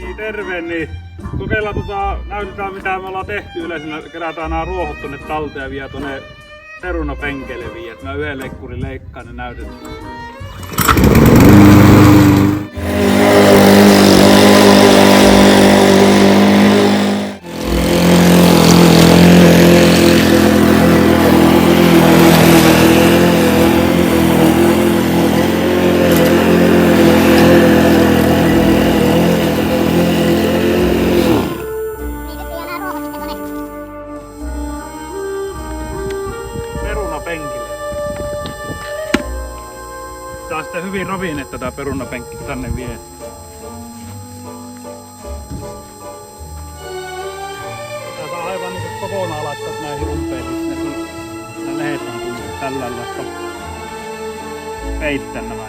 Niin terve, niin kokeillaan näytetään mitä me ollaan tehty yleensä. Kerätään nämä ruohot tonne talteen ja vie tonne perunapenkelle vie. Mä yhden leikkurin leikkaan ja näytetään. Penkille. Saa sitten hyvin ravinnetta tää perunapenkki tänne vie. Tää saa aivan niinku kokonaan laittaa näihin umpeisiin. Ne lehet on tullut tällä lailla. Peittää nämä.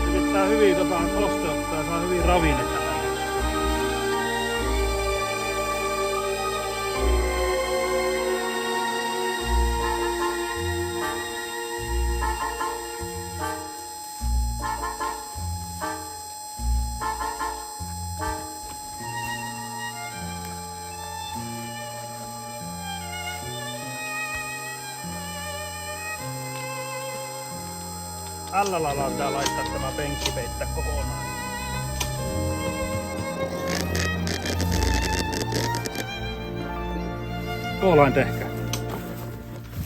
Yrittää hyvin kosteuttaa ja saa hyvin ravinnetta. Tällä lailla pitää laittaa tämä penkki peittää kokonaan. Tuollain tehkää.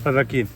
Tätäkin.